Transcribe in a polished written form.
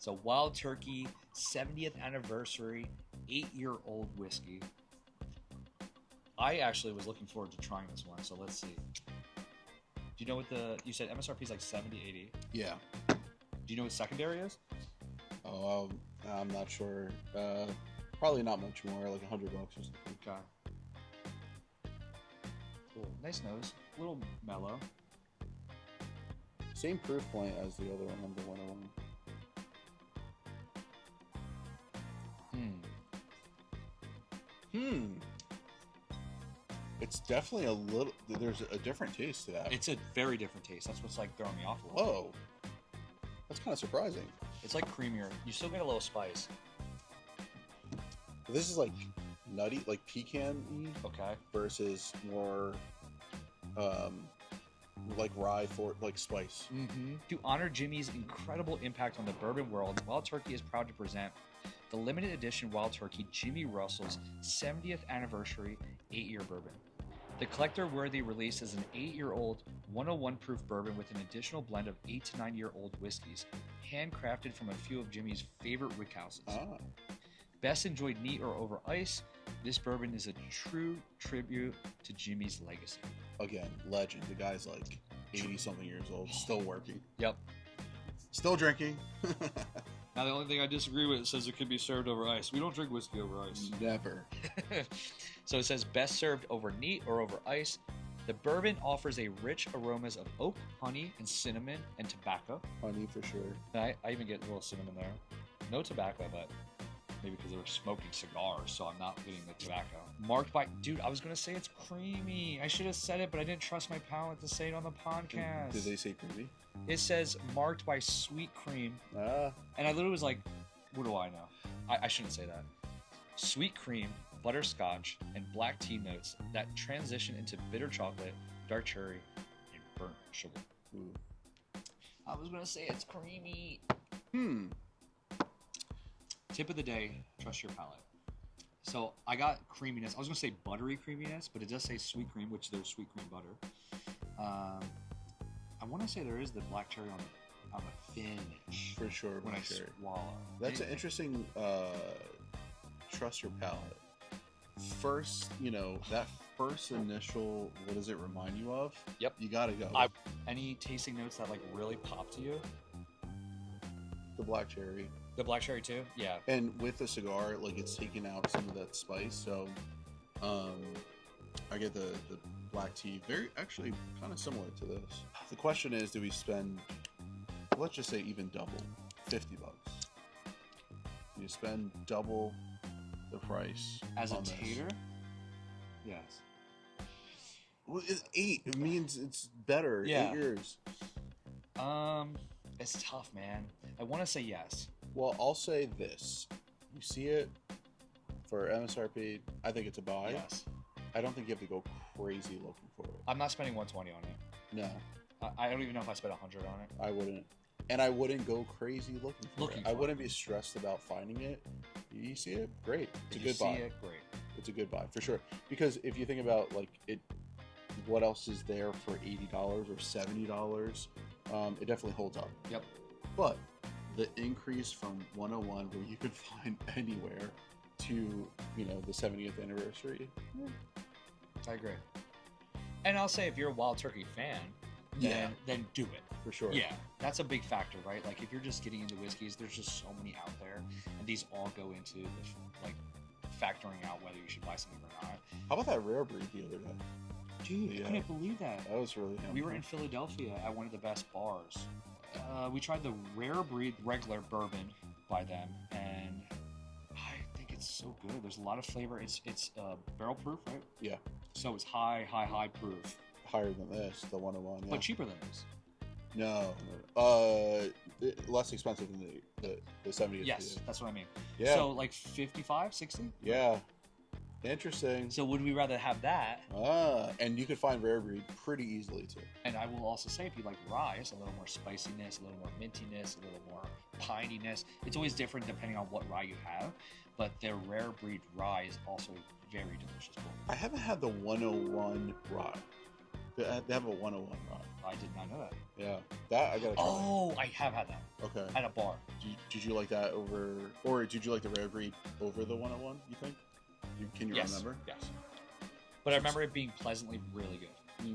It's a Wild Turkey 70th anniversary 8-year-old whiskey. I actually was looking forward to trying this one, so let's see. Do you know what you said MSRP is like 70, 80? Yeah. Do you know what secondary is? Oh, I'm not sure. Probably not much more, like $100 or something. Okay. Cool. Nice nose. A little mellow. Same proof point as the other one, number 101. It's definitely a little. There's a different taste to that. It's a very different taste. That's what's like throwing me off a little. Whoa, that's kind of surprising. It's like creamier. You still get a little spice. This is like nutty, like pecan-y. Okay. Versus more, like rye for like spice. To honor Jimmy's incredible impact on the bourbon world, Wild Turkey is proud to present the limited edition Wild Turkey Jimmy Russell's 70th anniversary 8-year bourbon. The collector-worthy release is an 8-year-old 101 proof bourbon with an additional blend of 8 to 9-year-old whiskeys, handcrafted from a few of Jimmy's favorite rickhouses. Best enjoyed neat or over ice, this bourbon is a true tribute to Jimmy's legacy. Again, legend. The guy's like 80-something years old, still working. Yep. Still drinking. Now, the only thing I disagree with, it says it could be served over ice. We don't drink whiskey over ice. Never. So it says best served over neat or over ice. The bourbon offers a rich aromas of oak, honey, and cinnamon, and tobacco. Honey for sure. I even get a little cinnamon there. No tobacco, but maybe because they were smoking cigars, so I'm not getting the tobacco. Marked by, dude, I was going to say it's creamy. I should have said it, but I didn't trust my palate to say it on the podcast. Did they say creamy? It says marked by sweet cream. And I literally was like, what do I know? I shouldn't say that. Sweet cream, butterscotch, and black tea notes that transition into bitter chocolate, dark cherry, and burnt sugar. Ooh. I was going to say it's creamy. Tip of the day, trust your palate. So I got creaminess. I was going to say buttery creaminess, but it does say sweet cream, which there's sweet cream butter. I want to say there is the black cherry on the finish. For sure. When I cherry. swallow. That's an interesting trust your palate. First, that first initial, what does it remind you of? Yep. You got to go. Any tasting notes that like really pop to you? The black cherry. The black cherry too? Yeah. And with the cigar, like it's taking out some of that spice. So I get the black tea. Very, actually kind of similar to this. The question is, do we spend, let's just say even double, $50? You spend double the price as a on tater? This? Yes. Well, it's 8. It means it's better. Yeah. 8 years. It's tough, man. I want to say yes. Well, I'll say this. You see it for MSRP, I think it's a buy. Yes. I don't think you have to go crazy looking for it. I'm not spending 120 on it. No. I don't even know if I spent 100 on it. I wouldn't. And I wouldn't go crazy looking for it. I wouldn't be stressed about finding it. You see it? Great. It's a good buy. You see it? Great. It's a good buy, for sure. Because if you think about, like, it, what else is there for $80 or $70? It definitely holds up. Yep. But the increase from 101, where you could find anywhere, to, the 70th anniversary. I agree. And I'll say, if you're a Wild Turkey fan, then do it. For sure. Yeah, that's a big factor, right? Like, if you're just getting into whiskeys, there's just so many out there, and these all go into, factoring out whether you should buy something or not. How about that rare breed the other day? Dude, I couldn't believe that. That was really We were in Philadelphia at one of the best bars. We tried the rare breed regular bourbon by them, and I think it's so good. There's a lot of flavor. It's barrel proof, right? Yeah. So it's high proof. Higher than this, the 101. Yeah. But cheaper than this. No. Less expensive than the 70th. Yes, that's what I mean. Yeah. So like 55, 60? Yeah. Interesting. So would we rather have that? And you could find rare breed pretty easily too. And I will also say, if you like rye, it's a little more spiciness, a little more mintiness, a little more pininess. It's always different depending on what rye you have, but their rare breed rye is also very delicious. I haven't had the 101 rye. They have a 101 rye. I did not know that. Yeah, that I gotta try. Oh, I have had that Okay. at a bar. Did you like that over, or did you like the Rare Breed over the 101? You think? Can you Yes. remember? Yes. But I remember it being pleasantly really good.